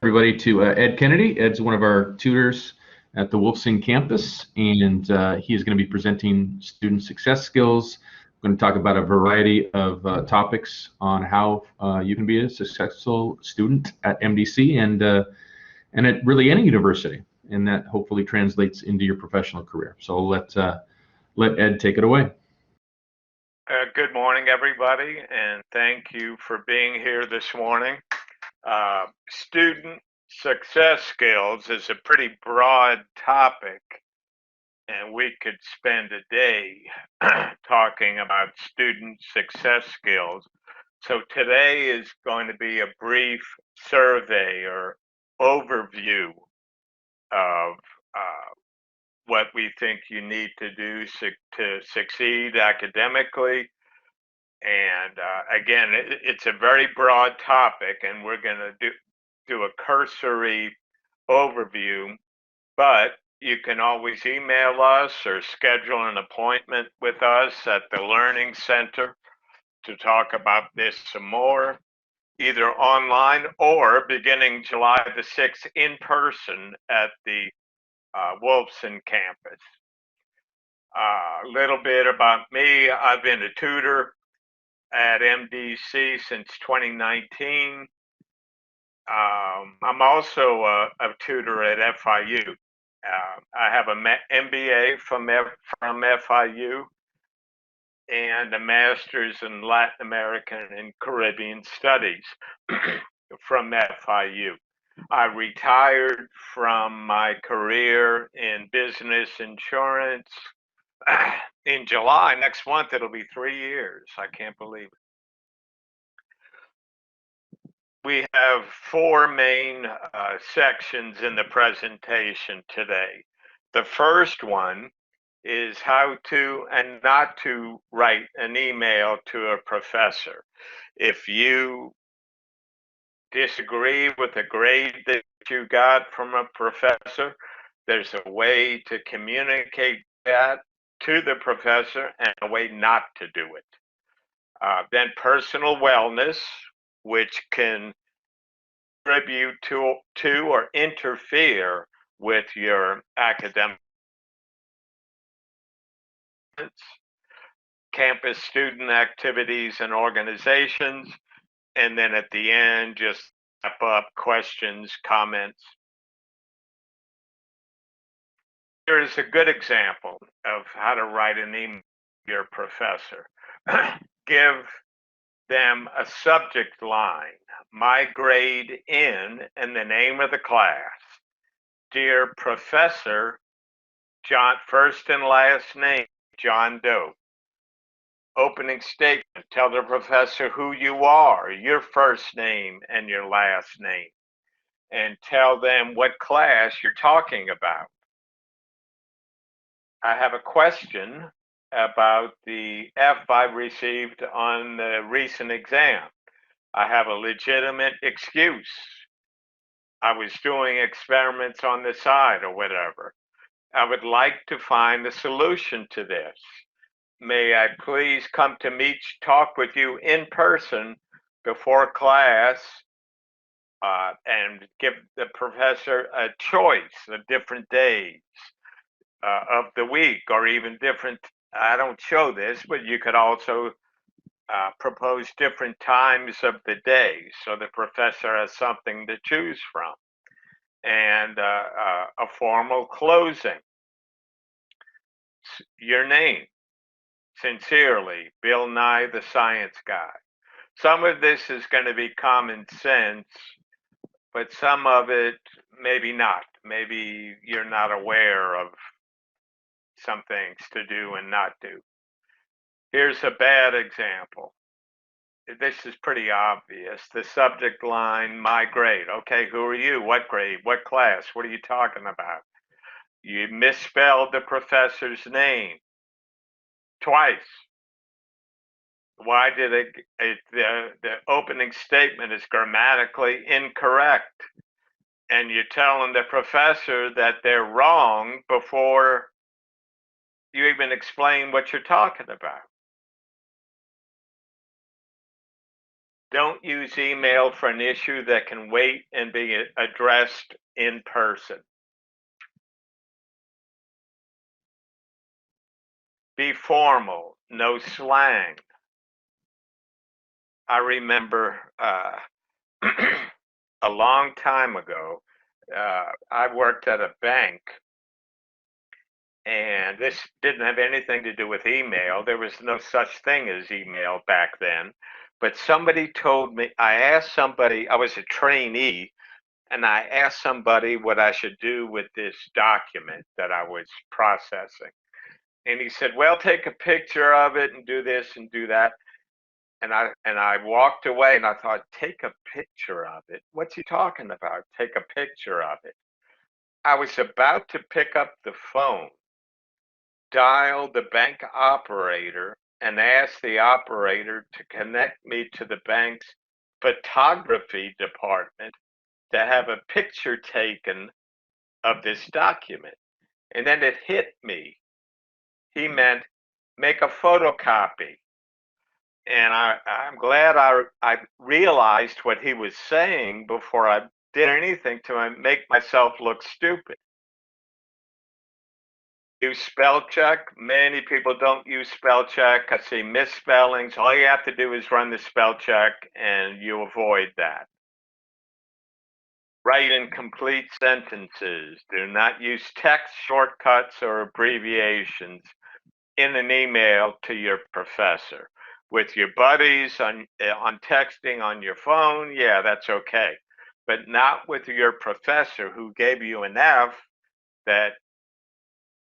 Everybody to Ed Kennedy. Ed's one of our tutors at the Wolfson campus, and he is going to be presenting student success skills. We're going to talk about a variety of topics on how you can be a successful student at MDC and at really any university, and that hopefully translates into your professional career. So let Ed take it away. Good morning, everybody, and thank you for being here this morning. Student success skills is a pretty broad topic, and we could spend a day talking about student success skills. So today is going to be a brief survey or overview of what we think you need to do to succeed academically. And again, it's a very broad topic, and we're going to do a cursory overview, but you can always email us or schedule an appointment with us at the Learning Center to talk about this some more, either online or beginning July the 6th in person at the Wolfson campus. A little bit about me. I've been a tutor at MDC since 2019. I'm also a tutor at FIU. I have an MBA from FIU and a master's in Latin American and Caribbean Studies from FIU. I retired from my career in business insurance in July. Next month, it'll be 3 years. I can't believe it. We have four main sections in the presentation today. The first one is how to and not to write an email to a professor. If you disagree with a grade that you got from a professor, there's a way to communicate that to the professor and a way not to do it. Then personal wellness, which can contribute to or interfere with your academic. Campus student activities and organizations, and then at the end, just wrap up questions, comments. Here's a good example of how to write an email to your professor. Give them a subject line, my grade in, and the name of the class. Dear Professor, John, first and last name, John Doe. Opening statement, tell the professor who you are, your first name and your last name, and tell them what class you're talking about. I have a question about the F I received on the recent exam. I have a legitimate excuse. I was doing experiments on the side or whatever. I would like to find a solution to this. May I please come to talk with you in person before class and give the professor a choice of different days of the week, or even different, I don't show this, but you could also propose different times of the day so the professor has something to choose from. And a formal closing. Your name. Sincerely, Bill Nye, the Science Guy. Some of this is going to be common sense, but some of it maybe not. Maybe you're not aware of some things to do and not do. Here's a bad example. This is pretty obvious. The subject line, my grade. Okay, who are you? What grade? What class? What are you talking about? You misspelled the professor's name twice. Why did the opening statement is grammatically incorrect, and you're telling the professor that they're wrong before you even explain what you're talking about. Don't use email for an issue that can wait and be addressed in person. Be formal, no slang. I remember a long time ago, I worked at a bank, and this didn't have anything to do with email. There was no such thing as email back then. But somebody told me, I asked somebody, I was a trainee, and I asked somebody what I should do with this document that I was processing. And he said, well, take a picture of it and do this and do that. And I walked away and I thought, take a picture of it? What's he talking about? Take a picture of it. I was about to pick up the phone, dial the bank operator, and ask the operator to connect me to the bank's photography department to have a picture taken of this document. And then it hit me. He meant make a photocopy. And I'm glad I realized what he was saying before I did anything to make myself look stupid. Use spell check. Many people don't use spell check. I see misspellings. All you have to do is run the spell check and you avoid that. Write in complete sentences. Do not use text shortcuts or abbreviations in an email to your professor. With your buddies on texting on your phone, yeah, that's okay. But not with your professor who gave you an F that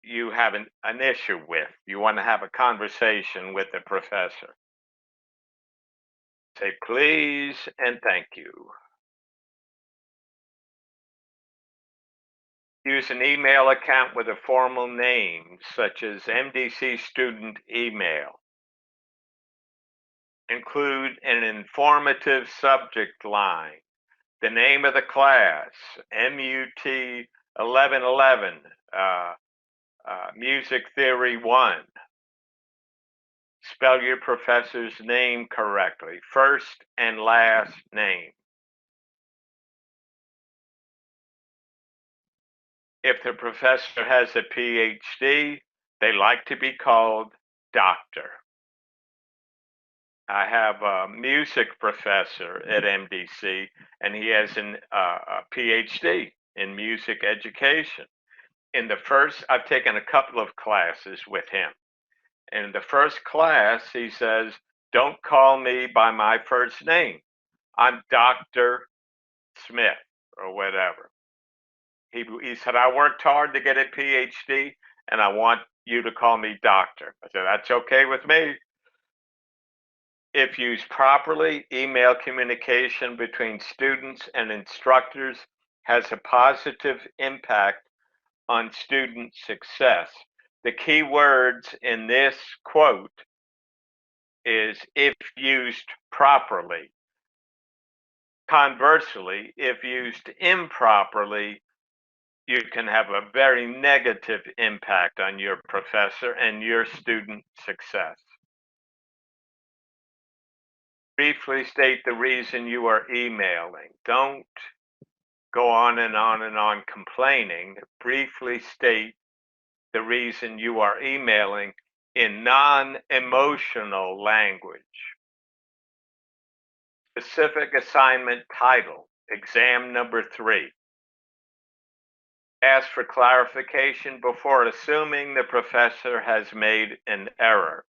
you have an issue with. You want to have a conversation with the professor. Say please and thank you. Use an email account with a formal name, such as MDC Student Email. Include an informative subject line, the name of the class, MUT 1111, Music Theory 1. Spell your professor's name correctly, first and last name. If the professor has a PhD, they like to be called doctor. I have a music professor at MDC, and he has a PhD in music education. I've taken a couple of classes with him. In the first class, he says, don't call me by my first name. I'm Dr. Smith or whatever. He said, I worked hard to get a PhD, and I want you to call me doctor. I said, that's okay with me. If used properly, email communication between students and instructors has a positive impact on student success. The key words in this quote is if used properly. Conversely, if used improperly, you can have a very negative impact on your professor and your student success. Briefly state the reason you are emailing. Don't go on and on and on complaining. Briefly state the reason you are emailing in non-emotional language. Specific assignment title, exam number 3. Ask for clarification before assuming the professor has made an error.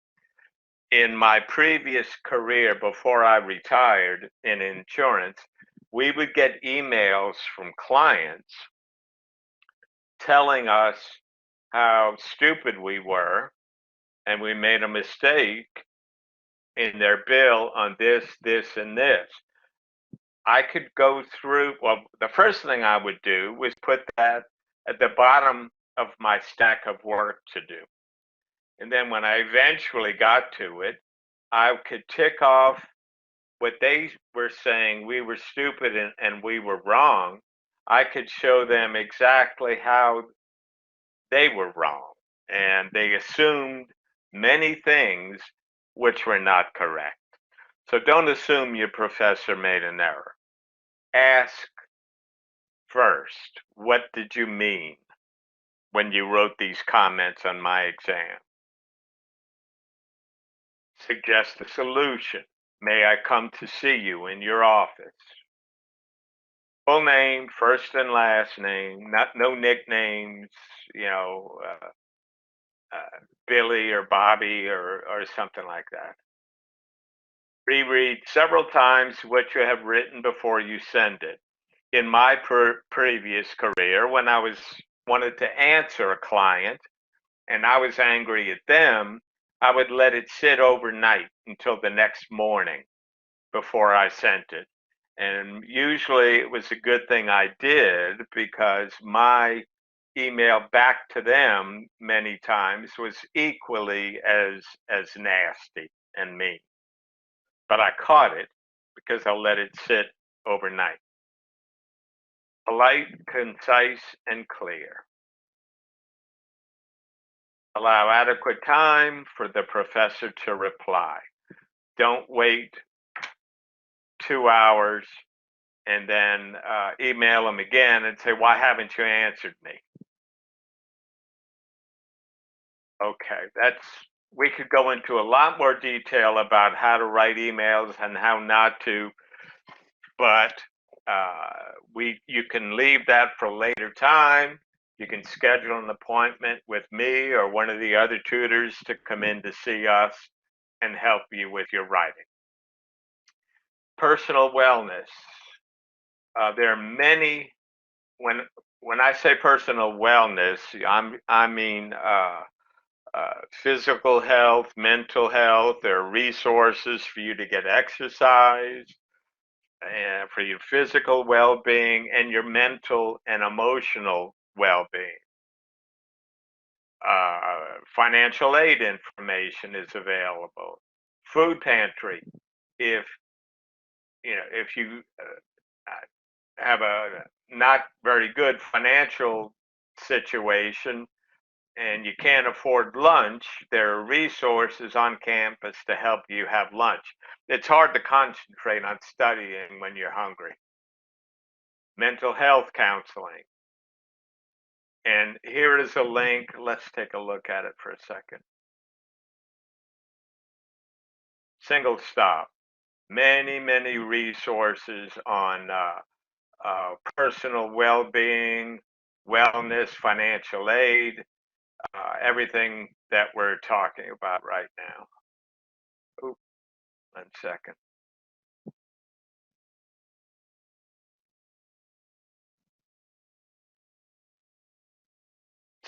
In my previous career, before I retired in insurance, we would get emails from clients telling us how stupid we were and we made a mistake in their bill on this, and this. I could go through, well, the first thing I would do was put that at the bottom of my stack of work to do. And then when I eventually got to it, I could tick off what they were saying we were stupid and we were wrong. I could show them exactly how they were wrong. And they assumed many things which were not correct. So don't assume your professor made an error. Ask first, what did you mean when you wrote these comments on my exam? Suggest a solution. May I come to see you in your office? Full name, first and last name, no nicknames, you know, Billy or Bobby or something like that. Reread several times what you have written before you send it. In my previous career, when I wanted to answer a client and I was angry at them, I would let it sit overnight until the next morning before I sent it. And usually it was a good thing I did because my email back to them many times was equally as nasty and mean. But I caught it because I let it sit overnight. Polite, concise, and clear. Allow adequate time for the professor to reply. Don't wait 2 hours and then email them again and say, why haven't you answered me? Okay, we could go into a lot more detail about how to write emails and how not to, but you can leave that for a later time. You can schedule an appointment with me or one of the other tutors to come in to see us and help you with your writing. Personal wellness. There are many. When I say personal wellness, I mean physical health, mental health. There are resources for you to get exercise, and for your physical well-being and your mental and emotional well-being. Financial aid information is available. Food pantry, if if you have a not very good financial situation and you can't afford lunch, there are resources on campus to help you have lunch. It's hard to concentrate on studying when you're hungry. Mental health counseling. And here is a link. Let's take a look at it for a second. Single stop. Many, many resources on personal well-being, wellness, financial aid, everything that we're talking about right now. Oops, 1 second.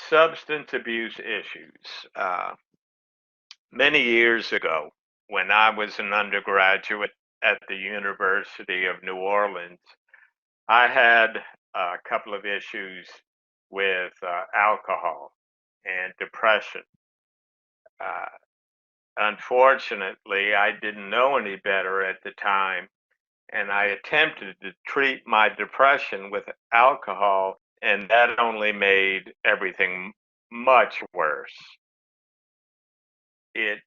Substance abuse issues. Many years ago, when I was an undergraduate at the University of New Orleans, I had a couple of issues with alcohol and depression. Uh, Unfortunately, I didn't know any better at the time, and I attempted to treat my depression with alcohol, and that only made everything much worse. It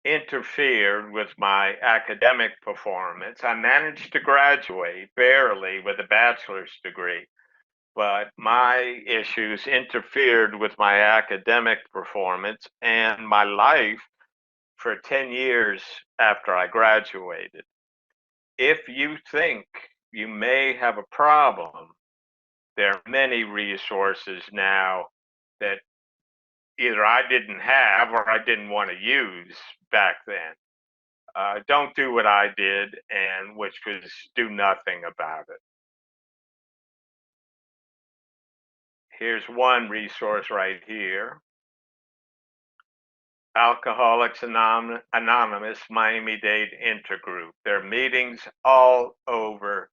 interfered with my academic performance. I managed to graduate barely with a bachelor's degree, but my issues interfered with my academic performance and my life for 10 years after I graduated. If you think you may have a problem, there are many resources now that either I didn't have or I didn't want to use back then. Don't do what I did, and which was do nothing about it. Here's one resource right here. Alcoholics Anonymous Miami-Dade Intergroup. There are meetings all over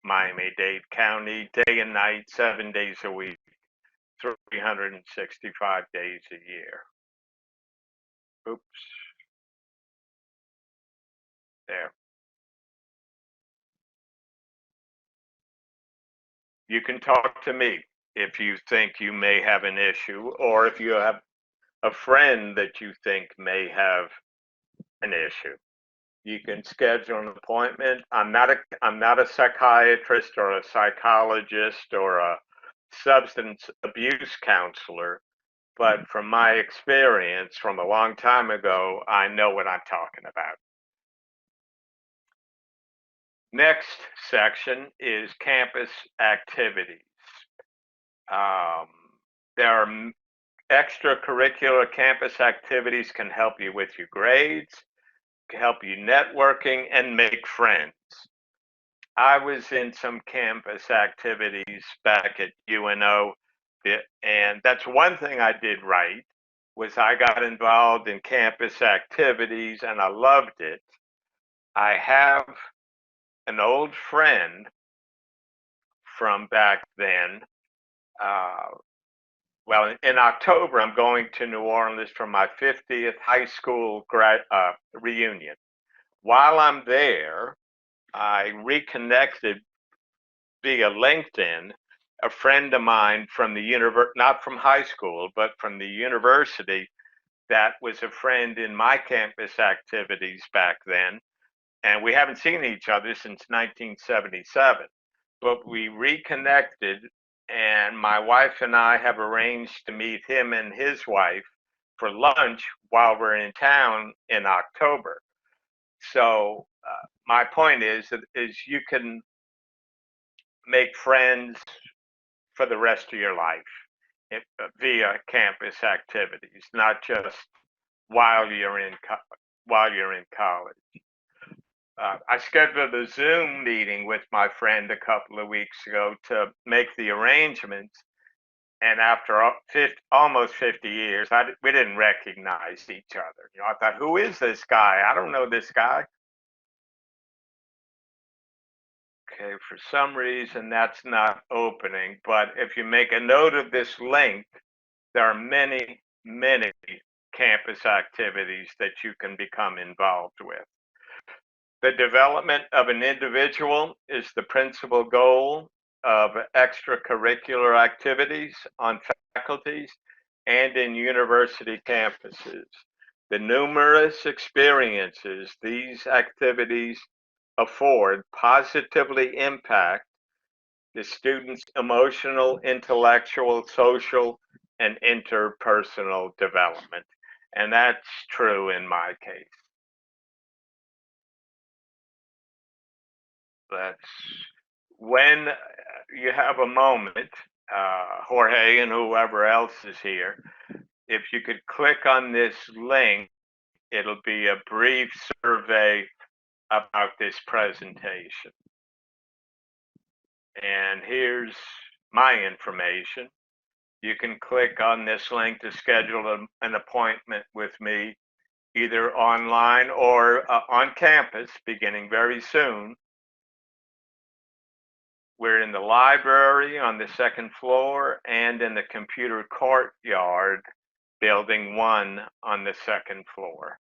Miami-Dade County, day and night, 7 days a week, 365 days a year. Oops. There. You can talk to me if you think you may have an issue, or if you have a friend that you think may have an issue. You can schedule an appointment. I'm not a psychiatrist or a psychologist or a substance abuse counselor, but from my experience from a long time ago, I know what I'm talking about. Next section is campus activities. Um, there are extracurricular campus activities can help you with your grades, can help you networking and make friends. I was in some campus activities back at UNO, and that's one thing I did right was I got involved in campus activities and I loved it. I have an old friend from back then. Uh, well, in October, I'm going to New Orleans for my 50th high school reunion. While I'm there, I reconnected via LinkedIn a friend of mine from the not from high school, but from the university that was a friend in my campus activities back then. And we haven't seen each other since 1977, but we reconnected, and my wife and I have arranged to meet him and his wife for lunch while we're in town in October. So my point is you can make friends for the rest of your life via campus activities, not just while you're in college. I scheduled a Zoom meeting with my friend a couple of weeks ago to make the arrangements, and after almost 50 years, we didn't recognize each other. I thought, who is this guy? I don't know this guy. Okay, for some reason that's not opening, but if you make a note of this link, there are many, many campus activities that you can become involved with. The development of an individual is the principal goal of extracurricular activities on faculties and in university campuses. The numerous experiences these activities afford positively impact the student's emotional, intellectual, social, and interpersonal development. And that's true in my case. That's when you have a moment, Jorge and whoever else is here, if you could click on this link, it'll be a brief survey about this presentation. And here's my information. You can click on this link to schedule an appointment with me, either online or on campus, beginning very soon. We're in the library on the second floor and in the computer courtyard, building 1 on the second floor.